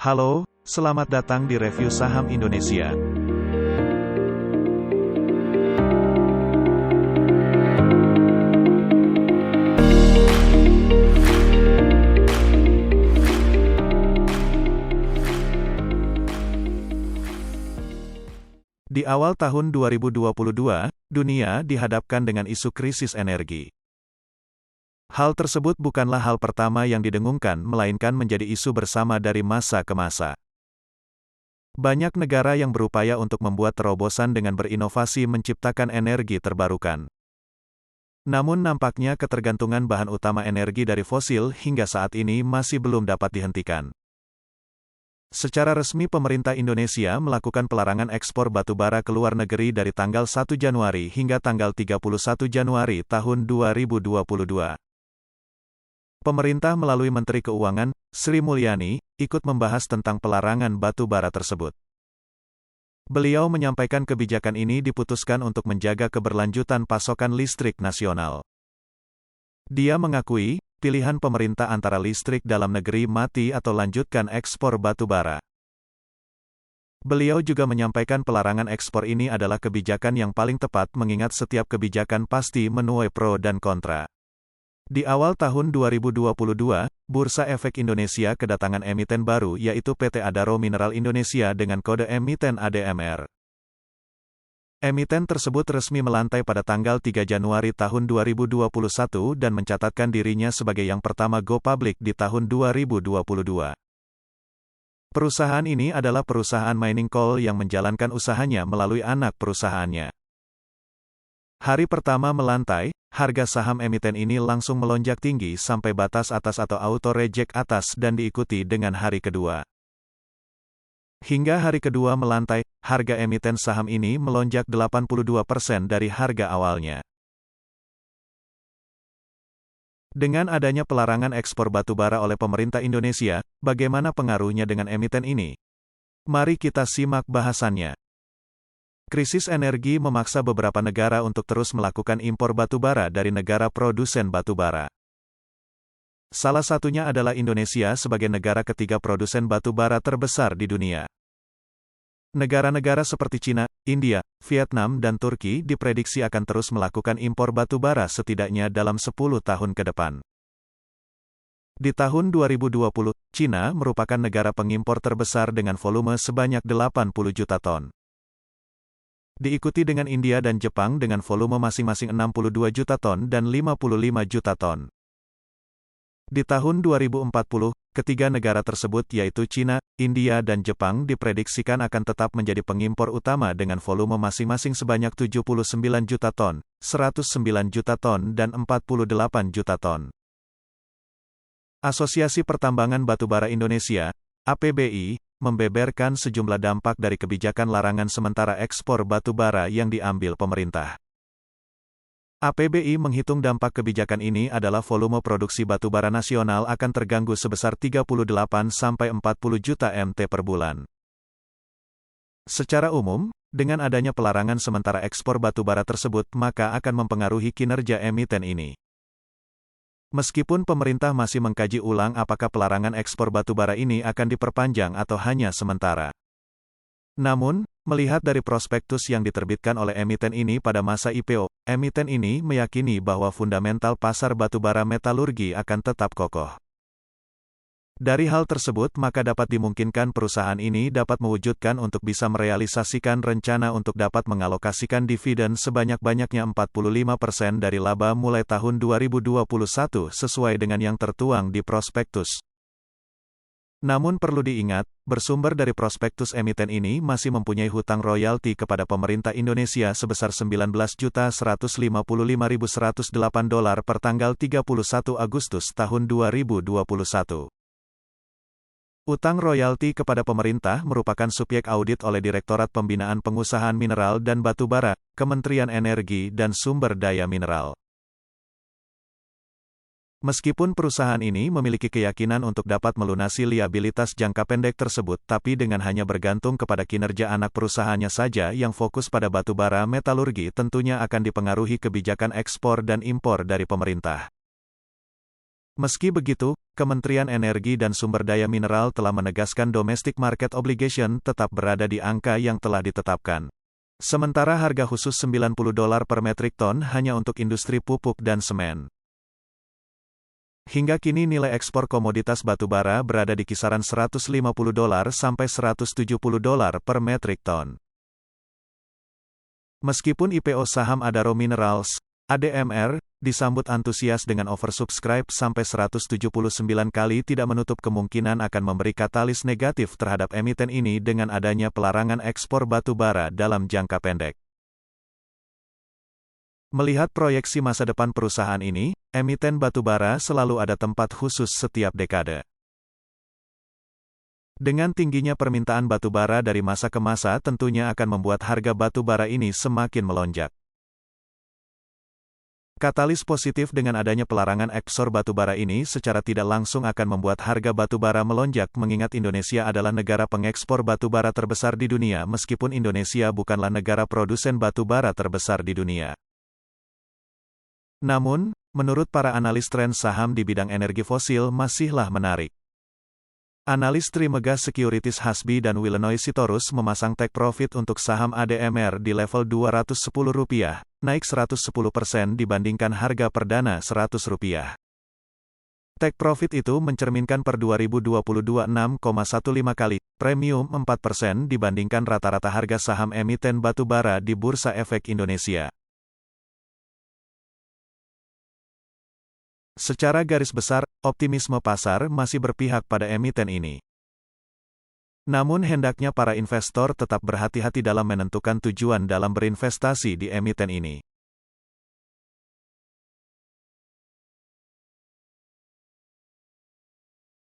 Halo, selamat datang di review saham Indonesia. Di awal tahun 2022, dunia dihadapkan dengan isu krisis energi. Hal tersebut bukanlah hal pertama yang didengungkan, melainkan menjadi isu bersama dari masa ke masa. Banyak negara yang berupaya untuk membuat terobosan dengan berinovasi menciptakan energi terbarukan. Namun nampaknya ketergantungan bahan utama energi dari fosil hingga saat ini masih belum dapat dihentikan. Secara resmi pemerintah Indonesia melakukan pelarangan ekspor batu bara ke luar negeri dari tanggal 1 Januari hingga tanggal 31 Januari tahun 2022. Pemerintah melalui Menteri Keuangan, Sri Mulyani, ikut membahas tentang pelarangan batu bara tersebut. Beliau menyampaikan kebijakan ini diputuskan untuk menjaga keberlanjutan pasokan listrik nasional. Dia mengakui, pilihan pemerintah antara listrik dalam negeri mati atau lanjutkan ekspor batu bara. Beliau juga menyampaikan pelarangan ekspor ini adalah kebijakan yang paling tepat mengingat setiap kebijakan pasti menuai pro dan kontra. Di awal tahun 2022, Bursa Efek Indonesia kedatangan emiten baru yaitu PT Adaro Mineral Indonesia dengan kode emiten ADMR. Emiten tersebut resmi melantai pada tanggal 3 Januari tahun 2021 dan mencatatkan dirinya sebagai yang pertama go public di tahun 2022. Perusahaan ini adalah perusahaan mining coal yang menjalankan usahanya melalui anak perusahaannya. Hari pertama melantai, harga saham emiten ini langsung melonjak tinggi sampai batas atas atau auto reject atas dan diikuti dengan hari kedua. Hingga hari kedua melantai, harga emiten saham ini melonjak 82% dari harga awalnya. Dengan adanya pelarangan ekspor batu bara oleh pemerintah Indonesia, bagaimana pengaruhnya dengan emiten ini? Mari kita simak bahasannya. Krisis energi memaksa beberapa negara untuk terus melakukan impor batu bara dari negara produsen batu bara. Salah satunya adalah Indonesia sebagai negara ketiga produsen batu bara terbesar di dunia. Negara-negara seperti Cina, India, Vietnam dan Turki diprediksi akan terus melakukan impor batu bara setidaknya dalam 10 tahun ke depan. Di tahun 2020, Cina merupakan negara pengimpor terbesar dengan volume sebanyak 80 juta ton. Diikuti dengan India dan Jepang dengan volume masing-masing 62 juta ton dan 55 juta ton. Di tahun 2040, ketiga negara tersebut yaitu Cina, India dan Jepang diprediksikan akan tetap menjadi pengimpor utama dengan volume masing-masing sebanyak 79 juta ton, 109 juta ton dan 48 juta ton. Asosiasi Pertambangan Batubara Indonesia, APBI, membeberkan sejumlah dampak dari kebijakan larangan sementara ekspor batu bara yang diambil pemerintah. APBI menghitung dampak kebijakan ini adalah volume produksi batu bara nasional akan terganggu sebesar 38-40 juta MT per bulan. Secara umum, dengan adanya pelarangan sementara ekspor batu bara tersebut maka akan mempengaruhi kinerja emiten ini. Meskipun pemerintah masih mengkaji ulang apakah pelarangan ekspor batu bara ini akan diperpanjang atau hanya sementara. Namun, melihat dari prospektus yang diterbitkan oleh emiten ini pada masa IPO, emiten ini meyakini bahwa fundamental pasar batu bara metalurgi akan tetap kokoh. Dari hal tersebut maka dapat dimungkinkan perusahaan ini dapat mewujudkan untuk bisa merealisasikan rencana untuk dapat mengalokasikan dividen sebanyak-banyaknya 45% dari laba mulai tahun 2021 sesuai dengan yang tertuang di prospektus. Namun perlu diingat, bersumber dari prospektus emiten ini masih mempunyai hutang royalti kepada pemerintah Indonesia sebesar $19.155.108 per tanggal 31 Agustus tahun 2021. Utang royalti kepada pemerintah merupakan subjek audit oleh Direktorat Pembinaan Pengusahaan Mineral dan Batu Bara, Kementerian Energi dan Sumber Daya Mineral. Meskipun perusahaan ini memiliki keyakinan untuk dapat melunasi liabilitas jangka pendek tersebut, tapi dengan hanya bergantung kepada kinerja anak perusahaannya saja yang fokus pada batu bara metalurgi tentunya akan dipengaruhi kebijakan ekspor dan impor dari pemerintah. Meski begitu, Kementerian Energi dan Sumber Daya Mineral telah menegaskan domestic market obligation tetap berada di angka yang telah ditetapkan. Sementara harga khusus $90 per metrik ton hanya untuk industri pupuk dan semen. Hingga kini nilai ekspor komoditas batubara berada di kisaran $150 sampai $170 per metrik ton. Meskipun IPO saham Adaro Minerals, ADMR, disambut antusias dengan oversubscribe sampai 179 kali, tidak menutup kemungkinan akan memberi katalis negatif terhadap emiten ini dengan adanya pelarangan ekspor batu bara dalam jangka pendek. Melihat proyeksi masa depan perusahaan ini, emiten batu bara selalu ada tempat khusus setiap dekade. Dengan tingginya permintaan batu bara dari masa ke masa tentunya akan membuat harga batu bara ini semakin melonjak. Katalis positif dengan adanya pelarangan ekspor batubara ini secara tidak langsung akan membuat harga batubara melonjak, mengingat Indonesia adalah negara pengekspor batubara terbesar di dunia meskipun Indonesia bukanlah negara produsen batubara terbesar di dunia. Namun, menurut para analis tren saham di bidang energi fosil masihlah menarik. Analis Trimegah Securities Hasbi dan Willenoy Sitorus memasang take profit untuk saham ADMR di level Rp210, naik 110% dibandingkan harga perdana Rp100. Take profit itu mencerminkan per 2022 6,15 kali, premium 4% dibandingkan rata-rata harga saham emiten batubara di Bursa Efek Indonesia. Secara garis besar, optimisme pasar masih berpihak pada emiten ini. Namun hendaknya para investor tetap berhati-hati dalam menentukan tujuan dalam berinvestasi di emiten ini.